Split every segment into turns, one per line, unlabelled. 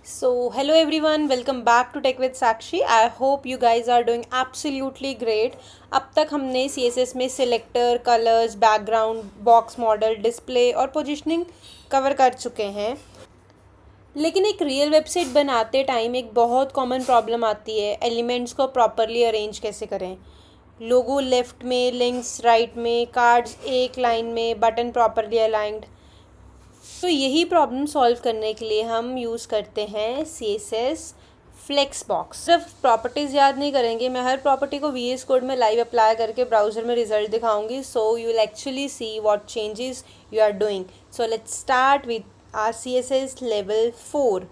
Hello everyone, welcome back to Tech with Sakshi. I hope you guys are doing absolutely great. अब तक हमने CSS में selector, colours, background, box model, display और positioning cover कर चुके हैं। लेकिन एक रियल वेबसाइट बनाते टाइम एक बहुत कॉमन प्रॉब्लम आती है, एलिमेंट्स को प्रॉपरली अरेंज कैसे करें। लोगो लेफ्ट में, लिंक्स राइट में, कार्ड्स एक लाइन में, बटन प्रॉपरली अलाइंड। तो यही प्रॉब्लम सॉल्व करने के लिए हम यूज़ करते हैं CSS फ्लेक्स बॉक्स। सिर्फ प्रॉपर्टीज़ याद नहीं करेंगे, मैं हर प्रॉपर्टी को VS कोड में लाइव अप्लाई करके ब्राउज़र में रिजल्ट दिखाऊंगी, so you will actually see what changes you are doing. So let's start with our CSS level 4।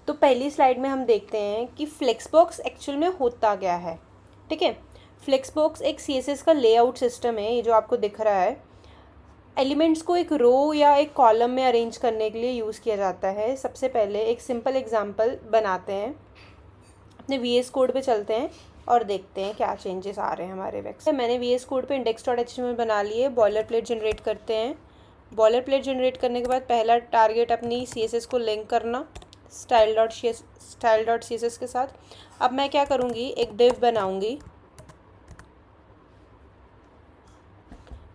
तो पहली स्लाइड में हम देखते हैं कि फ्लेक्स बॉक्स एक्चुअल में होता क्या है। ठीक है, फ्लेक्स बॉक्स एक CSS का लेआउट सिस्टम है, ये जो आपको दिख रहा है। एलिमेंट्स को एक रो या एक कॉलम में अरेंज करने के लिए यूज़ किया जाता है। सबसे पहले एक सिंपल एग्जांपल बनाते हैं, अपने VS कोड पे चलते हैं और देखते हैं क्या चेंजेस आ रहे हैं हमारे वेबसाइट। मैंने VS कोड पे index.html बना लिए। बॉयलर प्लेट जनरेट करते हैं। बॉयलर प्लेट जनरेट करने के बाद पहला टारगेट अपनी CSS को लिंक करना style.css के साथ। अब मैं क्या करूँगी, एक डिव बनाऊँगी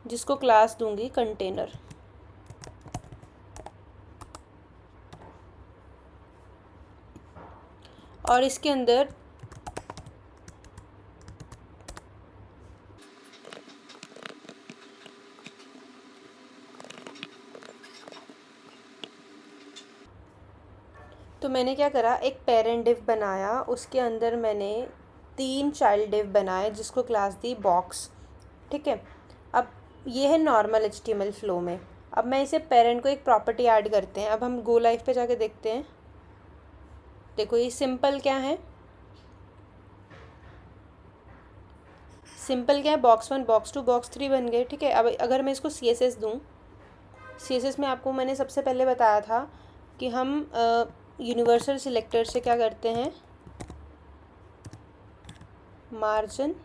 जिसको क्लास दूंगी कंटेनर। और इसके अंदर तो मैंने क्या करा, एक पेरेंट डिव बनाया, उसके अंदर मैंने 3 चाइल्ड डिव बनाए जिसको क्लास दी बॉक्स। ठीक है, अब ये है नॉर्मल HTML फ्लो में। अब मैं इसे पेरेंट को एक प्रॉपर्टी ऐड करते हैं। अब हम गो लाइव पे जाके देखते हैं। देखो ये सिंपल क्या है, सिंपल क्या है, बॉक्स 1 बॉक्स 2 बॉक्स 3 बन गए। ठीक है, अब अगर मैं इसको CSS दूँ, CSS में आपको मैंने सबसे पहले बताया था कि हम यूनिवर्सल सिलेक्टर से क्या करते हैं, मार्जिन,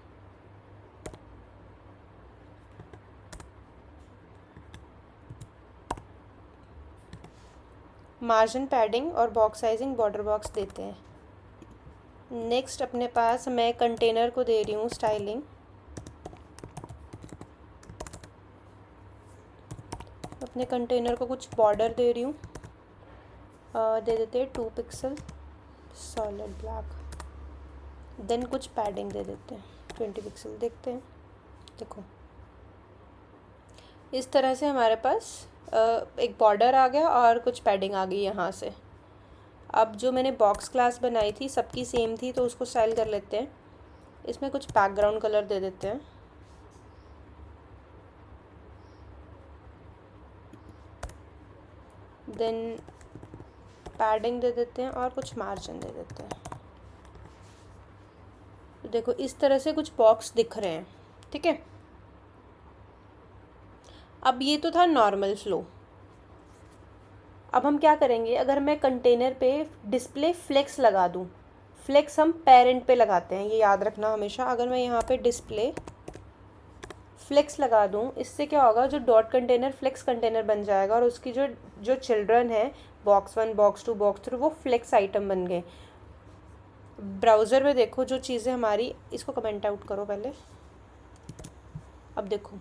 पैडिंग और बॉक्स साइजिंग बॉर्डर बॉक्स देते हैं। नेक्स्ट अपने पास मैं कंटेनर को दे रही हूँ स्टाइलिंग। अपने कंटेनर को कुछ बॉर्डर दे रही हूँ, दे देते हैं 2 पिक्सल सॉलिड ब्लैक। देन कुछ पैडिंग दे देते हैं 20 पिक्सल। देखते हैं, देखो इस तरह से हमारे पास एक बॉर्डर आ गया और कुछ पैडिंग आ गई यहाँ से। अब जो मैंने बॉक्स क्लास बनाई थी सबकी सेम थी, तो उसको स्टाइल कर लेते हैं। इसमें कुछ बैकग्राउंड कलर दे देते हैं। देन पैडिंग दे देते हैं और कुछ मार्जिन दे देते हैं। तो देखो इस तरह से कुछ बॉक्स दिख रहे हैं। ठीक है, अब ये तो था नॉर्मल फ्लो। अब हम क्या करेंगे, अगर मैं कंटेनर पे डिस्प्ले फ्लेक्स लगा दूँ, फ्लेक्स हम पेरेंट पे लगाते हैं, ये याद रखना हमेशा। अगर मैं यहाँ पे डिस्प्ले फ्लेक्स लगा दूँ, इससे क्या होगा, जो डॉट कंटेनर फ्लेक्स कंटेनर बन जाएगा और उसकी जो जो चिल्ड्रन है बॉक्स 1 बॉक्स 2 बॉक्स 3 वो फ्लेक्स आइटम बन गए। ब्राउज़र में देखो जो चीज़ें हमारी, इसको कमेंट आउट करो पहले। अब देखो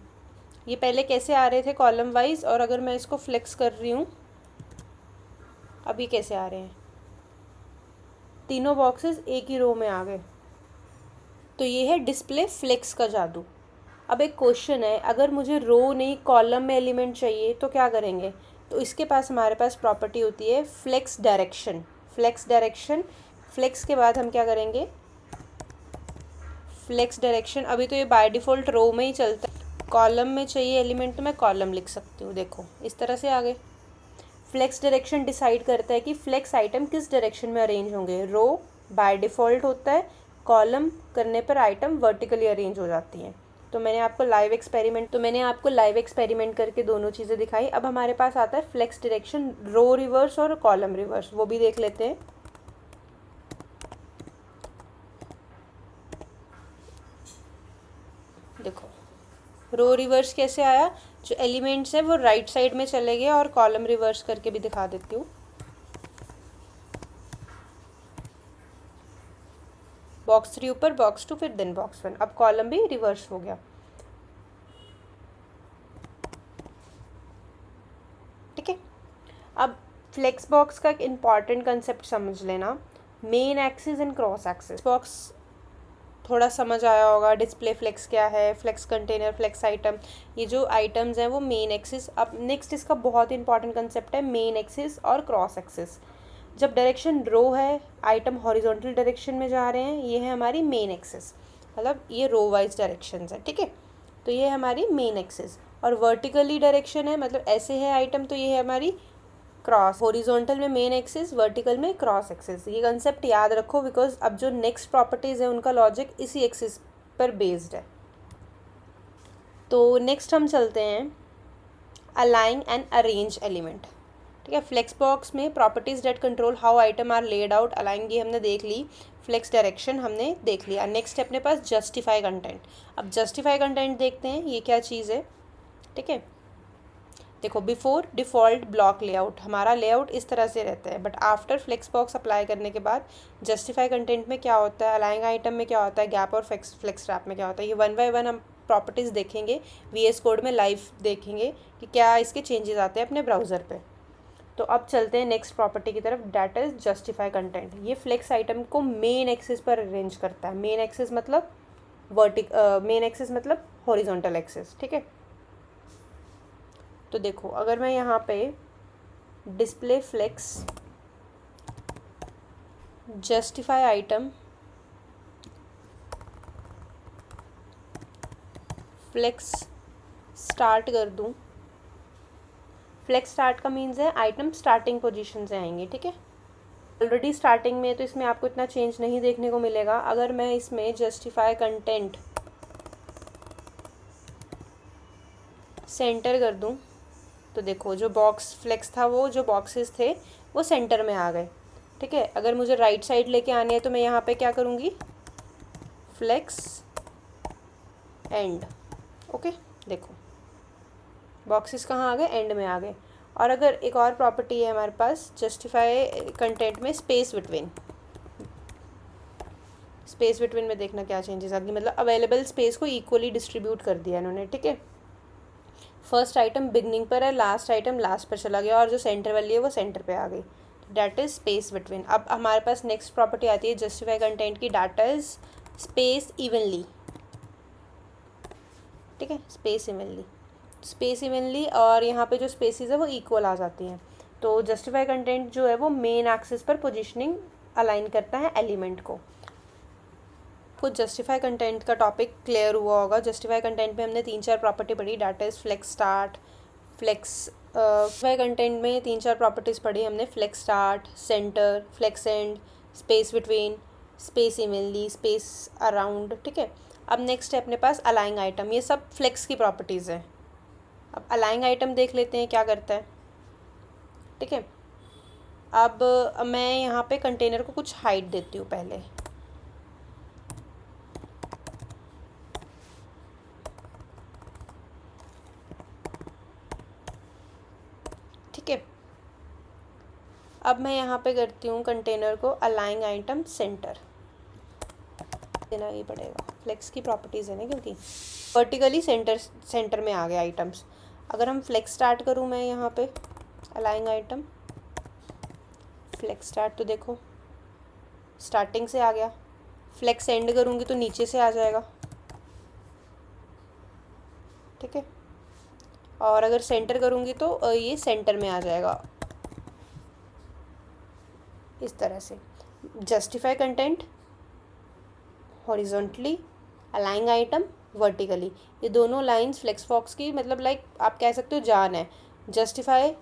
ये पहले कैसे आ रहे थे कॉलम वाइज, और अगर मैं इसको फ्लेक्स कर रही हूँ अभी कैसे आ रहे हैं, तीनों बॉक्सेस एक ही रो में आ गए। तो ये है डिस्प्ले फ्लेक्स का जादू। अब एक क्वेश्चन है, अगर मुझे रो नहीं कॉलम में एलिमेंट चाहिए तो क्या करेंगे, तो इसके पास हमारे पास प्रॉपर्टी होती है फ्लेक्स डायरेक्शन। फ्लेक्स के बाद हम क्या करेंगे, फ्लेक्स डायरेक्शन। अभी तो ये बाय डिफ़ॉल्ट रो में ही चलता है, कॉलम में चाहिए एलिमेंट तो मैं कॉलम लिख सकती हूँ। देखो इस तरह से आगे फ्लेक्स डायरेक्शन डिसाइड करता है कि फ्लेक्स आइटम किस डायरेक्शन में अरेंज होंगे। रो बाय डिफ़ॉल्ट होता है, कॉलम करने पर आइटम वर्टिकली अरेंज हो जाती हैं। तो मैंने आपको लाइव एक्सपेरिमेंट करके दोनों चीज़ें दिखाई। अब हमारे पास आता है फ्लेक्स डायरेक्शन, रो रिवर्स और कॉलम रिवर्स, वो भी देख लेते हैं। देखो रो रिवर्स कैसे आया, जो एलिमेंट्स हैं वो राइट साइड में चले गए, और कॉलम रिवर्स करके भी दिखा देती हूँ। बॉक्स 3 ऊपर, बॉक्स 2 फिर देन बॉक्स 1। अब कॉलम भी रिवर्स हो गया, ठीक है। अब फ्लेक्स बॉक्स का एक इम्पॉर्टेंट कंसेप्ट समझ लेना, main axis and cross axis. Box थोड़ा समझ आया होगा, डिस्प्ले फ्लेक्स क्या है, फ्लेक्स कंटेनर, फ्लेक्स आइटम, ये जो आइटम्स हैं वो मेन एक्सिस। अब नेक्स्ट इसका बहुत इंपॉर्टेंट कंसेप्ट है मेन एक्सिस और क्रॉस एक्सिस। जब डायरेक्शन रो है, आइटम हॉरिजॉन्टल डायरेक्शन में जा रहे हैं, ये है हमारी मेन एक्सिस, मतलब ये रो वाइज डायरेक्शंस है, ठीक है। तो ये है हमारी मेन एक्सिस। और वर्टिकली डायरेक्शन है, मतलब ऐसे है आइटम, तो ये है हमारी क्रॉस। हॉरिजॉन्टल में मेन एक्सिस, वर्टिकल में क्रॉस एक्सिस। ये कंसेप्ट याद रखो, बिकॉज अब जो नेक्स्ट प्रॉपर्टीज़ है उनका लॉजिक इसी एक्सिस पर बेस्ड है। तो नेक्स्ट हम चलते हैं अलाइन एंड अरेंज एलिमेंट, ठीक है। फ्लेक्स बॉक्स में properties that control how item are laid out align, ये हमने देख ली। फ्लेक्स डायरेक्शन हमने देख लिया। नेक्स्ट है अपने पास जस्टिफाई कंटेंट। अब जस्टिफाई कंटेंट देखते हैं ये क्या चीज़ है, ठीक है। देखो, बिफोर डिफ़ॉल्ट ब्लॉक लेआउट हमारा लेआउट इस तरह से रहता है, but after flexbox apply करने के बाद जस्टिफाई कंटेंट में क्या होता है, अलाइंग आइटम में क्या होता है, गैप और फ्लेक्स रैप में क्या होता है, ये 1 बाय 1 हम प्रॉपर्टीज़ देखेंगे, VS कोड में लाइव देखेंगे कि क्या इसके चेंजेस आते हैं अपने ब्राउज़र पे। तो अब चलते हैं नेक्स्ट प्रॉपर्टी की तरफ, डेट इज़ जस्टिफाई कंटेंट। ये फ्लेक्स आइटम को मेन एक्सिस पर अरेंज करता है। मेन एक्सिस मतलब मेन एक्सिस मतलब हॉरिजॉन्टल एक्सिस, ठीक है। तो देखो, अगर मैं यहाँ पे display flex justify item flex start कर दूँ, फ्लेक्स स्टार्ट का मीन्स है आइटम स्टार्टिंग पोजीशन से आएंगे, ठीक है। ऑलरेडी स्टार्टिंग में तो इसमें आपको इतना चेंज नहीं देखने को मिलेगा। अगर मैं इसमें जस्टिफाई कंटेंट सेंटर कर दूँ तो देखो, जो बॉक्स फ्लेक्स था, वो जो बॉक्सेस थे वो सेंटर में आ गए, ठीक है। अगर मुझे राइट साइड लेके आने हैं तो मैं यहाँ पे क्या करूँगी, फ्लेक्स एंड, ओके। देखो, बॉक्सेस कहाँ आ गए, एंड में आ गए। और अगर एक और प्रॉपर्टी है हमारे पास जस्टिफाई कंटेंट में, स्पेस बिटवीन। स्पेस बिटवीन में देखना क्या चेंजेस आ गई, मतलब अवेलेबल स्पेस को इक्वली डिस्ट्रीब्यूट कर दिया इन्होंने, ठीक है। फर्स्ट आइटम बिगनिंग पर है, लास्ट आइटम लास्ट पर चला गया, और जो सेंटर वाली है वो सेंटर पे आ गई, डेट इज़ स्पेस बिटवीन। अब हमारे पास नेक्स्ट प्रॉपर्टी आती है जस्टिफाई कंटेंट की, डाटा इज स्पेस इवनली, ठीक है। स्पेस इवनली और यहाँ पे जो स्पेसिस है वो इक्वल आ जाती हैं। तो जस्टिफाई कंटेंट जो है वो मेन एक्सिस पर पोजिशनिंग अलाइन करता है एलिमेंट को। कुछ जस्टिफाई कंटेंट का टॉपिक क्लियर हुआ होगा। जस्टिफाई कंटेंट में हमने 3-4 प्रॉपर्टी पढ़ी, that is flex start, flex content में 3-4 प्रॉपर्टीज़ पढ़ी हमने, flex start, center, flex end, space between, space evenly, space around, ठीक है। अब नेक्स्ट है अपने पास अलाइंग आइटम। ये सब फ्लेक्स की प्रॉपर्टीज़ हैं। अब अलाइंग आइटम देख लेते हैं क्या करता है, ठीक है। अब मैं यहाँ पे कंटेनर को कुछ हाइट देती हूँ पहले, ठीक है। अब मैं यहाँ पे करती हूँ कंटेनर को अलाइंग आइटम सेंटर देना ही पड़ेगा, फ्लेक्स की प्रॉपर्टीज़ है ना, क्योंकि वर्टिकली सेंटर में आ गए आइटम्स। अगर हम फ्लेक्स स्टार्ट करूँ मैं यहाँ पे अलाइंग आइटम फ्लेक्स स्टार्ट, तो देखो स्टार्टिंग से आ गया। फ्लेक्स एंड करूँगी तो नीचे से आ जाएगा, ठीक है। और अगर सेंटर करूँगी तो ये सेंटर में आ जाएगा, इस तरह से। जस्टिफाई कंटेंट हॉरिजॉन्टली, अलाइंग आइटम वर्टिकली, ये दोनों लाइंस फ्लेक्स बॉक्स की मतलब लाइक आप कह सकते हो जान है। जस्टिफाई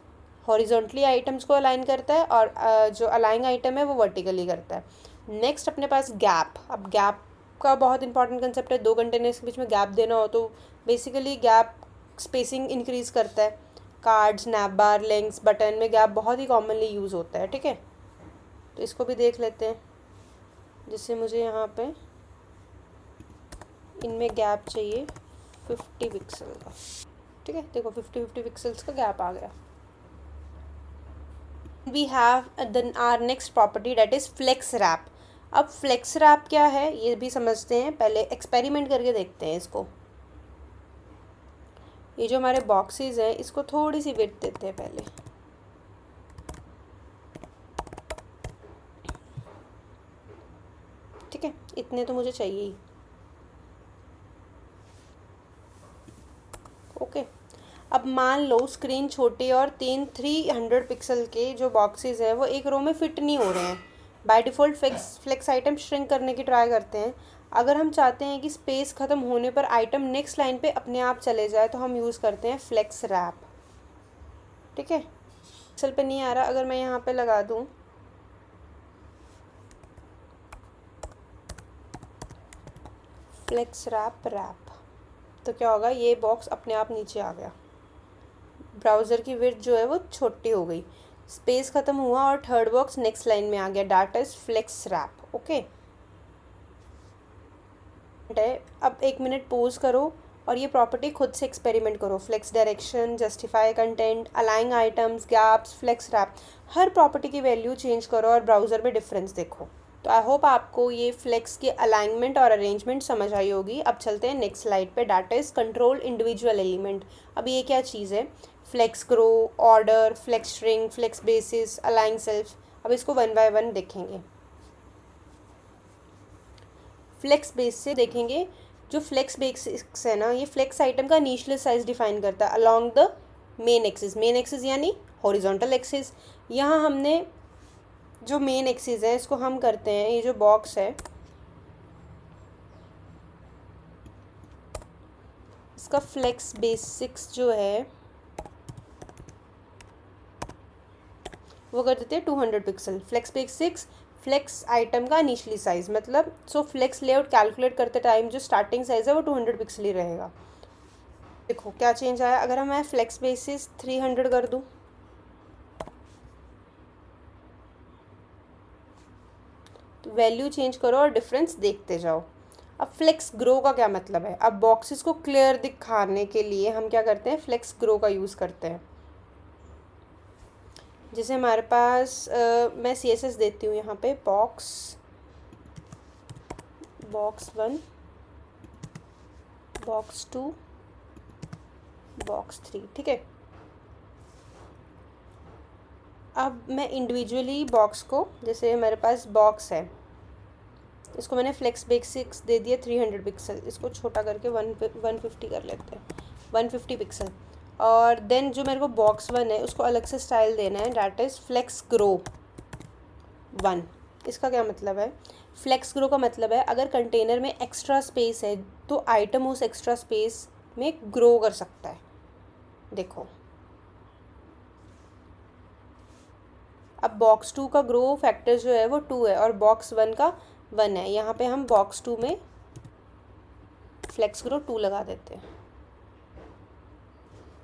हॉरिजॉन्टली आइटम्स को अलाइन करता है और जो अलाइंग आइटम है वो वर्टिकली करता है। नेक्स्ट अपने पास गैप। अब गैप का बहुत इंपॉर्टेंट कंसेप्ट है। 2 कंटेनर्स के बीच में गैप देना हो तो बेसिकली गैप स्पेसिंग इंक्रीज़ करता है। कार्ड, स्नैप बार, लिंक्स, बटन में गैप बहुत ही कॉमनली यूज़ होता है, ठीक है। तो इसको भी देख लेते हैं, जिससे मुझे यहाँ पे इनमें गैप चाहिए 50 पिक्सल का, ठीक है। देखो 50 पिक्सल्स का गैप आ गया। We have then our next property that is flex wrap. अब फ्लेक्स रैप क्या है ये भी समझते हैं, पहले एक्सपेरिमेंट करके देखते हैं इसको। ये जो हमारे बॉक्सेस हैं इसको थोड़ी सी विड्थ देते हैं पहले। ठीक है, इतने तो मुझे चाहिए ही। ओके, अब मान लो स्क्रीन छोटी और 300 पिक्सल के जो बॉक्सेस हैं वो एक रो में फिट नहीं हो रहे हैं। By default flex item shrink करने की ट्राई करते हैं। अगर हम चाहते हैं कि स्पेस ख़त्म होने पर आइटम नेक्स्ट लाइन पे अपने आप चले जाए तो हम यूज़ करते हैं फ्लेक्स रैप। ठीक है, पिक्सल पे नहीं आ रहा, अगर मैं यहाँ पे लगा दूँ फ्लेक्स रैप तो क्या होगा, ये बॉक्स अपने आप नीचे आ गया। ब्राउज़र की विड्थ जो है वो छोटी हो गई, स्पेस ख़त्म हुआ और थर्ड बॉक्स नेक्स्ट लाइन में आ गया। That is flex wrap. Okay, अब 1 मिनट पोज करो और ये प्रॉपर्टी खुद से एक्सपेरिमेंट करो। फ्लेक्स डायरेक्शन, जस्टिफाई कंटेंट, अलाइंग आइटम्स, गैप्स, फ्लेक्स रैप, हर प्रॉपर्टी की वैल्यू चेंज करो और ब्राउज़र में डिफरेंस देखो। तो आई होप आपको ये फ्लेक्स के अलाइनमेंट और अरेंजमेंट समझ आई होगी। अब चलते हैं नेक्स्ट स्लाइड पे। That is control individual element. अब ये क्या चीज़ है? Flex grow, order, flex shrink, flex basis, align self. अब इसको वन बाय वन देखेंगे। फ्लेक्स बेस से देखेंगे। जो फ्लेक्स बेसिस है ना, ये फ्लेक्स आइटम का इनिशियल साइज डिफाइन करता है along the main axis. Main axis यानी हॉरिजॉन्टल एक्सिस। यहाँ हमने जो मेन एक्सिस है इसको हम करते हैं, ये जो बॉक्स है इसका फ्लेक्स बेसिक्स जो है वो कर देते हैं 200 pixel. Flex basics flex item का इनिशियली साइज, मतलब सो फ्लेक्स लेआउट कैलकुलेट करते टाइम जो स्टार्टिंग साइज है वो 200 पिक्सल ही रहेगा। देखो क्या चेंज आया। अगर मैं फ्लेक्स बेसिस 300 कर दूँ तो वैल्यू चेंज करो और डिफरेंस देखते जाओ। अब फ्लेक्स ग्रो का क्या मतलब है? अब बॉक्सेस को क्लियर दिखाने के लिए हम क्या करते हैं, फ्लेक्स ग्रो का यूज़ करते हैं। जैसे हमारे पास मैं CSS देती हूँ यहाँ पे, बॉक्स 1, बॉक्स 2, बॉक्स 3। ठीक है, अब मैं इंडिविजुअली बॉक्स को, जैसे हमारे पास बॉक्स है इसको मैंने फ्लेक्स बेसिक्स दे दिया 300 पिक्सल, इसको छोटा करके 150 कर लेते हैं, 150 पिक्सल। और देन जो मेरे को बॉक्स 1 है उसको अलग से स्टाइल देना है, डैट इज़ फ्लेक्स ग्रो 1। इसका क्या मतलब है? फ्लेक्स ग्रो का मतलब है अगर कंटेनर में एक्स्ट्रा स्पेस है तो आइटम उस एक्स्ट्रा स्पेस में ग्रो कर सकता है। देखो अब बॉक्स 2 का ग्रो फैक्टर जो है वो 2 है और बॉक्स 1 का 1 है। यहाँ पे हम बॉक्स 2 में फ्लेक्स ग्रो 2 लगा देते हैं।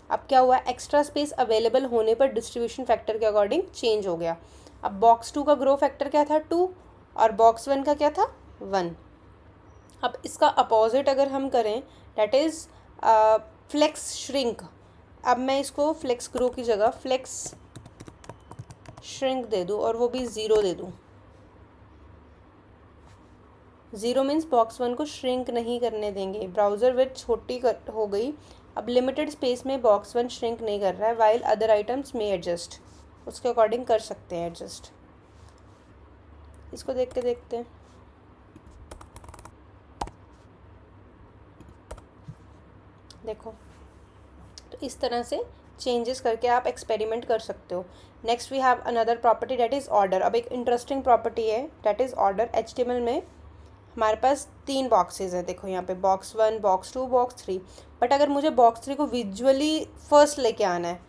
अब क्या हुआ, एक्स्ट्रा स्पेस अवेलेबल होने पर डिस्ट्रीब्यूशन फैक्टर के अकॉर्डिंग चेंज हो गया। अब बॉक्स 2 का ग्रो फैक्टर क्या था, 2, और बॉक्स 1 का क्या था, 1। अब इसका अपोजिट अगर हम करें, डैट इज़ फ्लेक्स श्रिंक। अब मैं इसको फ्लेक्स ग्रो की जगह फ्लेक्स श्रिंक दे दूँ और वो भी 0 दे दूँ। 0 मीन्स बॉक्स 1 को श्रिंक नहीं करने देंगे। ब्राउज़र विड्थ छोटी हो गई। अब लिमिटेड स्पेस में बॉक्स 1 श्रिंक नहीं कर रहा है, वाइल अदर आइटम्स में एडजस्ट, उसके अकॉर्डिंग कर सकते हैं एडजस्ट। इसको देख के देखते हैं। देखो तो इस तरह से चेंजेस करके आप एक्सपेरिमेंट कर सकते हो। Next we have another property that is order. अब एक इंटरेस्टिंग प्रॉपर्टी है डैट इज़ ऑर्डर। HTML में हमारे पास 3 बॉक्सेस हैं। देखो यहाँ पे बॉक्स 1, बॉक्स 2, बॉक्स 3। बट अगर मुझे बॉक्स 3 को विजुअली फर्स्ट लेके आना है,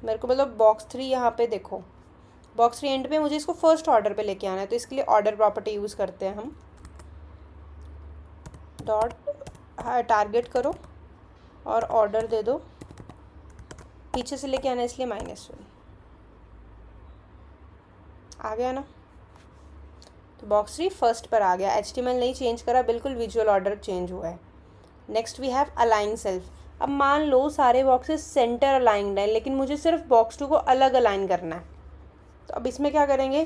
मेरे को मतलब बॉक्स 3 यहाँ पे देखो, बॉक्स 3 एंड पे मुझे इसको फर्स्ट ऑर्डर पे लेके आना है, तो इसके लिए ऑर्डर प्रॉपर्टी यूज़ करते हैं हम। डॉट टारगेट करो और ऑर्डर दे दो, पीछे से लेके आना है इसलिए -1 आ गया ना। तो बॉक्स 3 फर्स्ट पर आ गया। HTML नहीं चेंज करा, बिल्कुल विजुअल ऑर्डर चेंज हुआ है। Next we have align self. अब मान लो सारे बॉक्सेस सेंटर अलाइंड हैं लेकिन मुझे सिर्फ बॉक्स 2 को अलग अलाइन करना है, तो अब इसमें क्या करेंगे,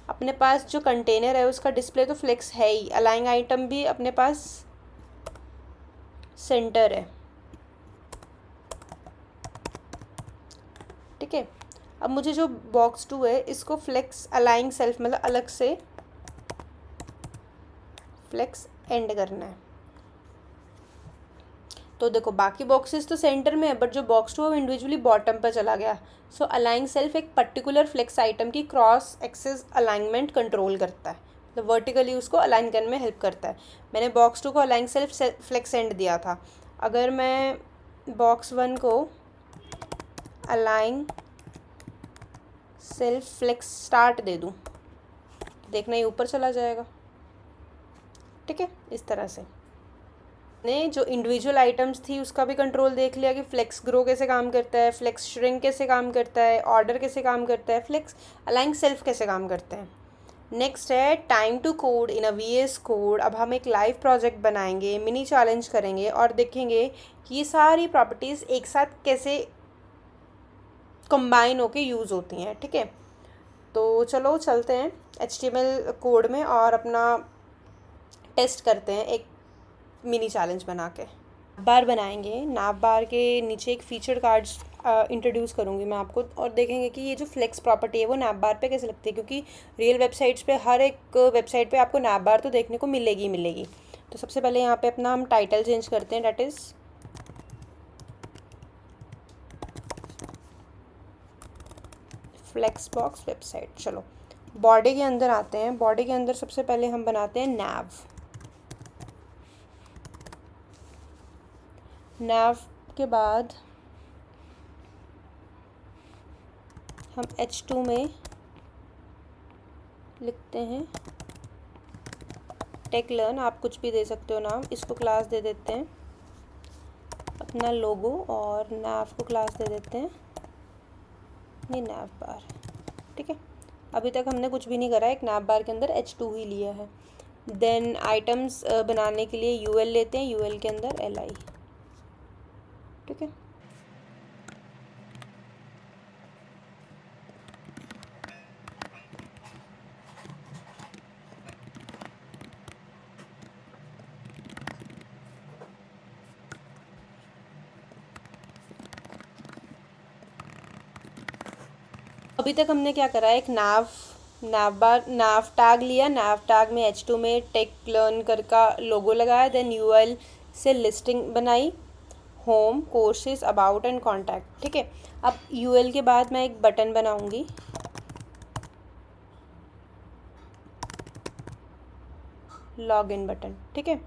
अपने पास जो कंटेनर है उसका डिस्प्ले तो फ्लेक्स है ही, अलाइंग आइटम भी अपने पास सेंटर है। ठीक है, अब मुझे जो बॉक्स 2 है इसको फ्लेक्स अलाइंग सेल्फ मतलब अलग से फ्लेक्स एंड करना है। तो देखो बाकी बॉक्सेस तो सेंटर में है, बट जो बॉक्स 2 है वो इंडिविजुअली बॉटम पर चला गया। सो अलाइंग सेल्फ एक पर्टिकुलर फ्लेक्स आइटम की क्रॉस एक्सिस अलाइनमेंट कंट्रोल करता है, मतलब वर्टिकली उसको अलाइन करने में हेल्प करता है। मैंने बॉक्स 2 को अलाइंग सेल्फ फ्लेक्स एंड दिया था। अगर मैं बॉक्स 1 को अलाइन सेल्फ फ्लेक्स स्टार्ट दे दूँ, देखना ये ऊपर चला जाएगा। ठीक है, इस तरह से ने जो इंडिविजुअल आइटम्स थी उसका भी कंट्रोल देख लिया कि फ्लेक्स ग्रो कैसे काम करता है, फ्लेक्स श्रिंक कैसे काम करता है, ऑर्डर कैसे काम करता है, फ्लेक्स अलाइन सेल्फ कैसे काम करते हैं। नेक्स्ट है time to code in a VS code. अब हम एक लाइव प्रोजेक्ट बनाएंगे, मिनी चैलेंज करेंगे और देखेंगे कि ये सारी प्रॉपर्टीज़ एक साथ कैसे कंबाइन होके यूज़ होती हैं। ठीक है, तो चलो चलते हैं HTML कोड में और अपना टेस्ट करते हैं एक मिनी चैलेंज बना के। बार बनाएंगे, नाप बार के नीचे एक फीचर कार्ड्स इंट्रोड्यूस करूँगी मैं आपको, और देखेंगे कि ये जो फ्लेक्स प्रॉपर्टी है वो नैप बार पे कैसे लगती है, क्योंकि रियल वेबसाइट्स पे हर एक वेबसाइट पे आपको नैप बार तो देखने को मिलेगी ही मिलेगी। तो सबसे पहले यहाँ पे अपना हम टाइटल चेंज करते हैं, that is flex box website. चलो बॉडी के अंदर आते हैं। बॉडी के अंदर सबसे पहले हम बनाते हैं नैव के बाद हम H2 में लिखते हैं टेक लर्न, आप कुछ भी दे सकते हो नाम, इसको क्लास दे देते हैं अपना लोगो, और नैव को क्लास दे देते हैं ये नैव बार। ठीक है, अभी तक हमने कुछ भी नहीं करा, एक नैव बार के अंदर H2 ही लिया है। देन आइटम्स बनाने के लिए UL लेते हैं, UL के अंदर LI। ठीक है, अभी तक हमने क्या करा है, एक नाव टैग लिया, नाव टैग में H2 में टेक लर्न कर का लोगो लगाया, देन UL से लिस्टिंग बनाई, home, courses, about and contact. ठीक है, अब UL के बाद मैं एक बटन बनाऊंगी, लॉग इन बटन। ठीक है,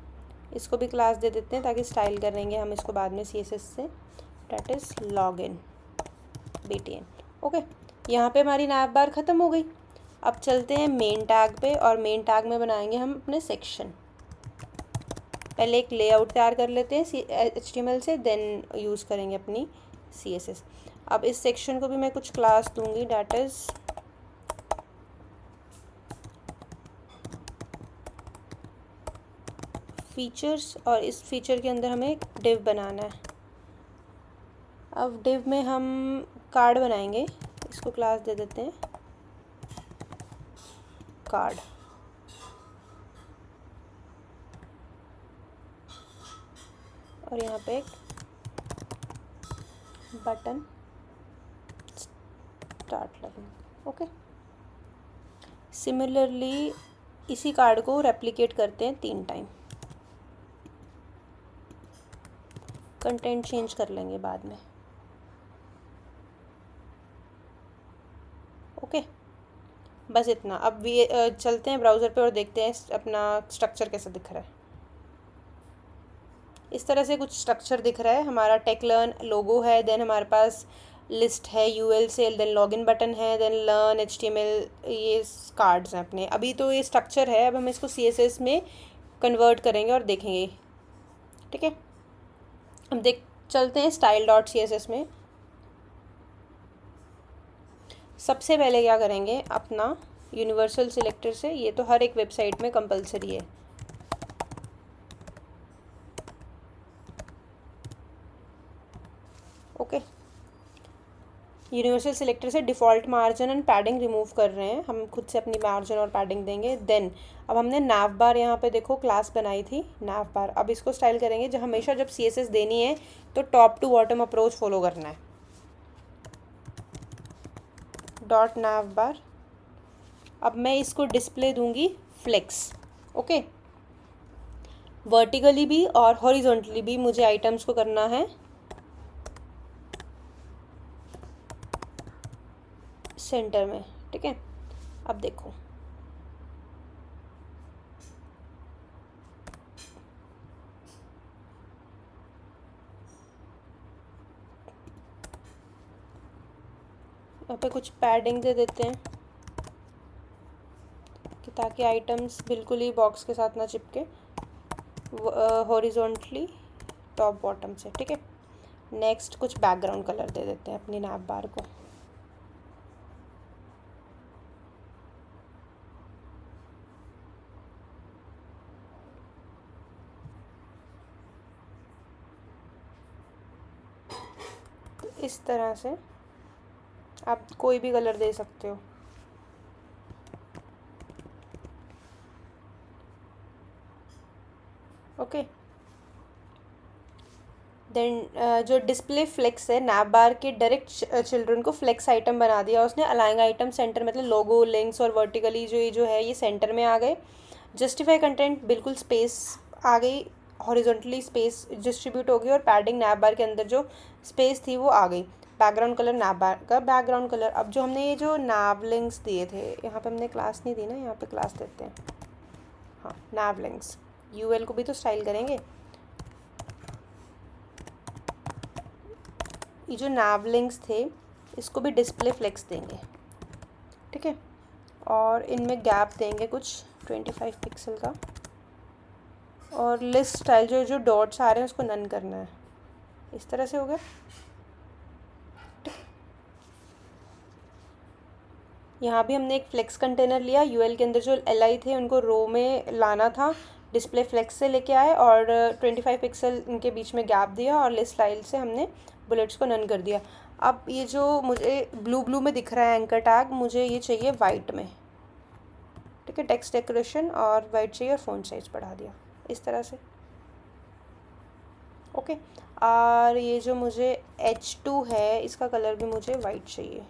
इसको भी क्लास दे देते हैं ताकि स्टाइल करेंगे हम इसको बाद में CSS से, that is log in BTN। Okay, यहाँ पे हमारी नैव बार ख़त्म हो गई। अब चलते हैं मेन टैग पे, और मेन टैग में बनाएंगे हम अपने सेक्शन। पहले एक लेआउट तैयार कर लेते हैं HTML से, देन यूज़ करेंगे अपनी CSS। अब इस सेक्शन को भी मैं कुछ क्लास दूंगी, डैट इज़ फीचर्स, और इस फीचर के अंदर हमें एक डिव बनाना है। अब डिव में हम कार्ड बनाएंगे, इसको क्लास दे देते हैं कार्ड, और यहाँ पे एक बटन स्टार्ट लगेंगे। ओके, सिमिलरली इसी कार्ड को रेप्लिकेट करते हैं 3 टाइम, कंटेंट चेंज कर लेंगे बाद में। ओके, बस इतना। अब भी चलते हैं ब्राउज़र पे और देखते हैं अपना स्ट्रक्चर कैसा दिख रहा है। इस तरह से कुछ स्ट्रक्चर दिख रहा है। हमारा टेक लर्न लोगो है, देन हमारे पास लिस्ट है UL से, देन लॉगिन बटन है, देन लर्न HTML, ये कार्ड्स हैं अपने। अभी तो ये स्ट्रक्चर है, अब हम इसको CSS में कन्वर्ट करेंगे और देखेंगे। ठीक है, अब चलते हैं style.css में। सबसे पहले क्या करेंगे, अपना यूनिवर्सल सिलेक्टर से, ये तो हर एक वेबसाइट में कंपलसरी है, ओके। यूनिवर्सल सिलेक्टर से default margin and padding remove कर रहे हैं, हम खुद से अपनी मार्जिन और पैडिंग देंगे। देन अब हमने nav बार यहाँ पे देखो क्लास बनाई थी nav बार, अब इसको स्टाइल करेंगे। जब हमेशा जब CSS देनी है तो top to bottom approach follow करना है। डॉट nav बार, अब मैं इसको डिस्प्ले दूंगी फ्लेक्स। ओके, वर्टिकली भी और हॉरिजॉन्टली भी मुझे आइटम्स को करना है सेंटर में। ठीक है, अब देखो यहाँ पे कुछ पैडिंग दे देते हैं कि ताकि आइटम्स बिल्कुल ही बॉक्स के साथ ना चिपके, हॉरिजॉन्टली टॉप बॉटम से। ठीक है, नेक्स्ट कुछ बैकग्राउंड कलर दे देते हैं अपनी nav बार को। तो इस तरह से आप कोई भी कलर दे सकते हो। ओके, देन जो डिस्प्ले फ्लेक्स है nav बार के डायरेक्ट चिल्ड्रन को फ्लेक्स आइटम बना दिया उसने। अलाइंग आइटम सेंटर मतलब लोगो, लिंक्स और वर्टिकली जो है ये सेंटर में आ गए। जस्टिफाई कंटेंट बिल्कुल स्पेस आ गई, हॉरिजॉन्टली स्पेस डिस्ट्रीब्यूट हो गई, और पैडिंग nav बार के अंदर जो स्पेस थी वो आ गई। बैकग्राउंड कलर nav बार का बैकग्राउंड कलर। अब जो हमने ये जो nav लिंक्स दिए थे, यहाँ पे हमने क्लास नहीं दी ना, यहाँ पे क्लास देते हैं। हाँ, nav लिंक्स, यूएल को भी तो स्टाइल करेंगे। ये जो nav लिंक्स थे इसको भी डिस्प्ले फ्लेक्स देंगे। ठीक है, और इनमें गैप देंगे कुछ 25 पिक्सल का, और लिस्ट स्टाइल जो जो डॉट्स आ रहे हैं उसको नन करना है। इस तरह से हो गया। यहाँ भी हमने एक फ्लेक्स कंटेनर लिया, यूएल के अंदर जो li थे उनको रो में लाना था, डिस्प्ले फ्लेक्स से लेके आए और 25 पिक्सल इनके बीच में गैप दिया, और लिस्ट स्टाइल से हमने बुलेट्स को नन कर दिया। अब ये जो मुझे ब्लू ब्लू में दिख रहा है एंकर टैग, मुझे ये चाहिए वाइट में। ठीक है, टेक्स्ट डेकोरेशन और वाइट चाहिए, और फ़ॉन्ट साइज बढ़ा दिया इस तरह से। ओके, और ये जो मुझे H2 है इसका कलर भी मुझे वाइट चाहिए।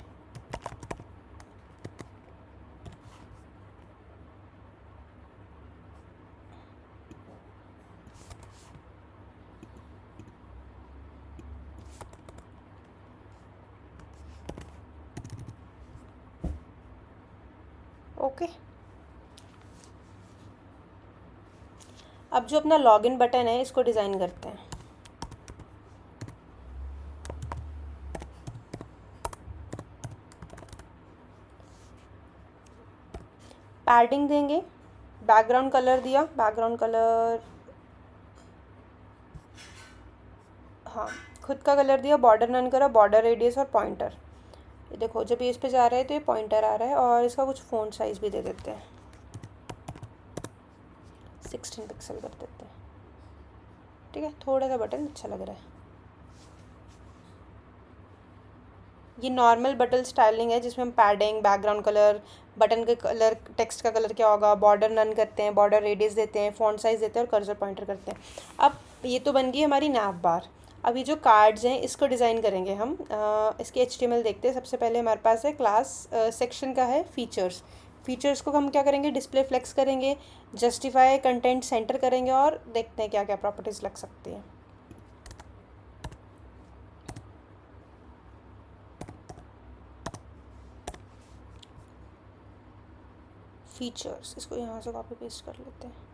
ओके, अब जो अपना लॉगिन बटन है इसको डिज़ाइन करते हैं। पैडिंग देंगे, बैकग्राउंड कलर दिया, बैकग्राउंड कलर हाँ खुद का कलर दिया, बॉर्डर नन करा, बॉर्डर रेडियस और पॉइंटर। ये देखो जब ये इस पे जा रहा है तो ये पॉइंटर आ रहा है, और इसका कुछ फ़ॉन्ट साइज़ भी दे देते हैं, 16 पिक्सल कर देते हैं। ठीक है, थोड़ा सा बटन अच्छा लग रहा है। ये नॉर्मल बटन स्टाइलिंग है जिसमें हम पैडिंग, बैकग्राउंड कलर, बटन के कलर, टेक्स्ट का कलर क्या होगा, बॉर्डर नन करते हैं, बॉर्डर रेडियस देते हैं, फ़ॉन्ट साइज़ देते हैं, और कर्सर पॉइंटर करते हैं। अब ये तो बन गई हमारी nav बार। अब ये जो कार्ड्स हैं इसको डिज़ाइन करेंगे हम। इसके HTML देखते हैं। सबसे पहले हमारे पास है क्लास सेक्शन का है फीचर्स। फीचर्स को हम क्या करेंगे, डिस्प्ले फ्लेक्स करेंगे, जस्टिफाई कंटेंट सेंटर करेंगे, और देखते हैं क्या क्या प्रॉपर्टीज़ लग सकती हैं। फीचर्स, इसको यहाँ से कॉपी पेस्ट कर लेते हैं।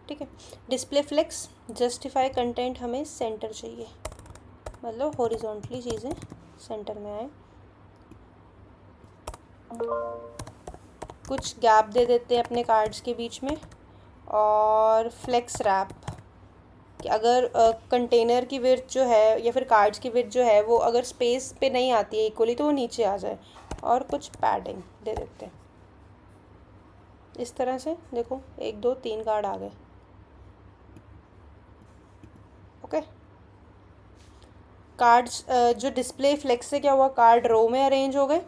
ठीक है, डिस्प्ले फ्लेक्स, जस्टिफाई कंटेंट हमें सेंटर चाहिए, मतलब हॉरिजॉन्टली चीज़ें सेंटर में आए। कुछ गैप दे देते हैं अपने कार्ड्स के बीच में, और फ्लेक्स रैप कि अगर कंटेनर की विड्थ जो है या फिर कार्ड्स की विड्थ जो है वो अगर स्पेस पे नहीं आती है इक्वली तो वो नीचे आ जाए। और कुछ पैडिंग दे देते हैं इस तरह से। देखो 1 2 3 कार्ड आ गए। कार्ड्स जो डिस्प्ले फ्लेक्स से क्या हुआ, कार्ड रो में अरेंज हो गए।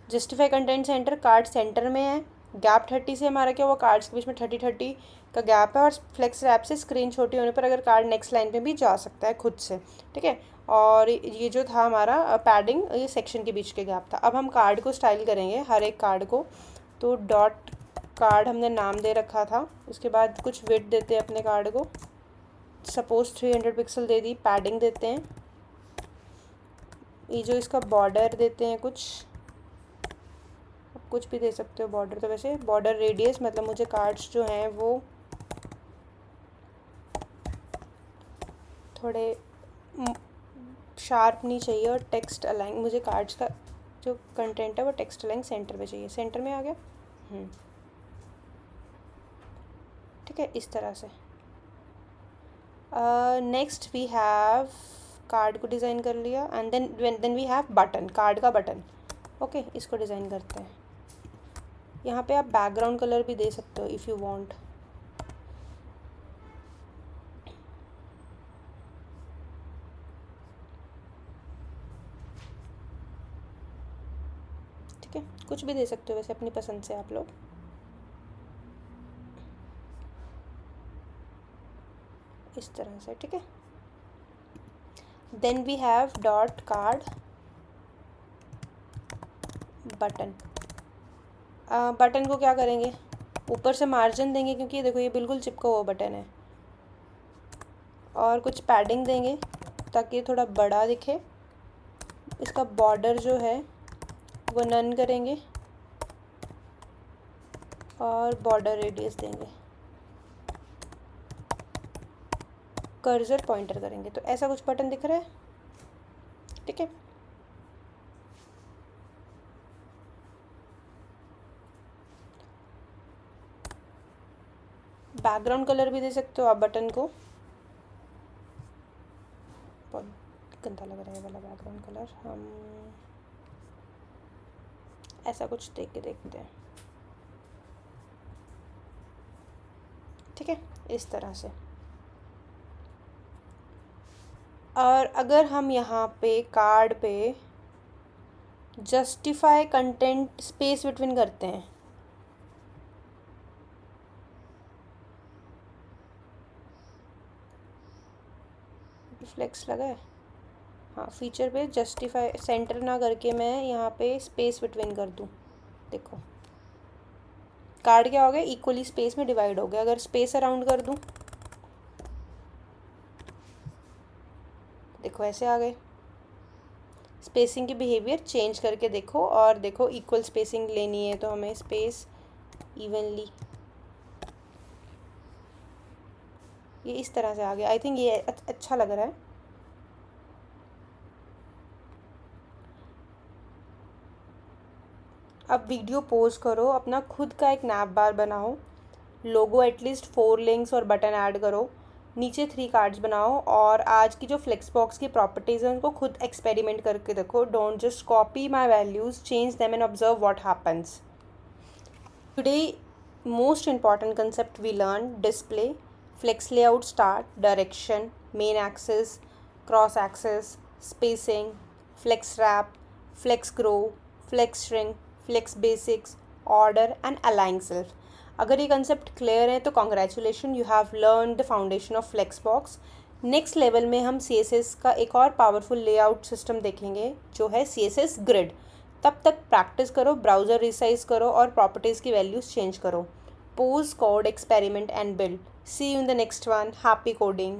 Justify content centre, card centre में है। गैप 30 से हमारा क्या हुआ, कार्ड्स के बीच में 30 का गैप है। और फ्लेक्स रैप से स्क्रीन छोटी होने पर अगर कार्ड नेक्स्ट लाइन पे भी जा सकता है खुद से, ठीक है। और ये जो था हमारा पैडिंग, ये सेक्शन के बीच के गैप था। अब हम कार्ड को स्टाइल करेंगे, हर एक कार्ड को। तो डॉट कार्ड हमने नाम दे रखा था। उसके बाद कुछ विड्थ देते हैं अपने कार्ड को, सपोज 300 पिक्सल दे दी। पैडिंग देते हैं, ये जो इसका बॉर्डर देते हैं कुछ भी दे सकते हो बॉर्डर। तो वैसे बॉर्डर रेडियस, मतलब मुझे कार्ड्स जो हैं वो थोड़े शार्प नहीं चाहिए और टेक्स्ट अलाइन, मुझे कार्ड्स का जो कंटेंट है वो टेक्स्ट अलाइन सेंटर पे चाहिए। सेंटर में आ गया, ठीक है, इस तरह से। नेक्स्ट वी हैव, कार्ड को डिज़ाइन कर लिया। And then we have button, card का बटन। ओके, इसको डिज़ाइन करते हैं। यहाँ पे आप बैकग्राउंड कलर भी दे सकते हो इफ़ यू वांट। ठीक है, कुछ भी दे सकते हो वैसे अपनी पसंद से आप लोग। इस तरह से, ठीक है। Then we have dot card button. Button को क्या करेंगे, ऊपर से मार्जिन देंगे क्योंकि ये देखो ये बिल्कुल चिपका हुआ बटन है। और कुछ पैडिंग देंगे ताकि ये थोड़ा बड़ा दिखे। इसका बॉर्डर जो है वो नन करेंगे और बॉर्डर रेडियस देंगे। कर्सर पॉइंटर करेंगे तो ऐसा कुछ बटन दिख रहा है, ठीक है। बैकग्राउंड कलर भी दे सकते हो आप बटन को। बहुत गंदा लग रहा है वाला बैकग्राउंड कलर, हम ऐसा कुछ देख के देखते हैं, ठीक है, इस तरह से। और अगर हम यहाँ पे कार्ड पे जस्टिफाई कंटेंट स्पेस बिटवीन करते हैं, फ्लेक्स लगा है, हाँ, फीचर पे जस्टिफाई सेंटर ना करके मैं यहाँ पे स्पेस बिटवीन कर दूँ। देखो कार्ड क्या हो गया, इक्वली स्पेस में डिवाइड हो गया। अगर स्पेस अराउंड कर दूँ, देखो ऐसे आ गए। स्पेसिंग की बिहेवियर चेंज करके देखो, और देखो इक्वल स्पेसिंग लेनी है तो हमें स्पेस इवनली, ये इस तरह से आ गया। आई थिंक ये अच्छा लग रहा है। अब वीडियो पोज करो, अपना खुद का एक नैप बार बनाओ, लोगो एटलीस्ट 4 लिंक्स और बटन ऐड करो, नीचे 3 कार्ड्स बनाओ, और आज की जो फ्लेक्स बॉक्स की प्रॉपर्टीज़ हैं उनको खुद एक्सपेरिमेंट करके देखो। Don't just copy my values, change them and observe what happens. Today most important concept we learned: display, flex layout start, direction, main axis, cross axis, spacing, flex wrap, flex grow, flex shrink, flex basics, order and align self. अगर ये concept clear है तो congratulation, you have learn the foundation of flex box. Next level में हम CSS का एक और powerful layout system देखेंगे जो है CSS ग्रिड। तब तक प्रैक्टिस करो, ब्राउज़र रिसाइज करो और प्रॉपर्टीज़ की वैल्यूज़ चेंज करो। Pose, code, experiment and build. See you in the next one. Happy coding.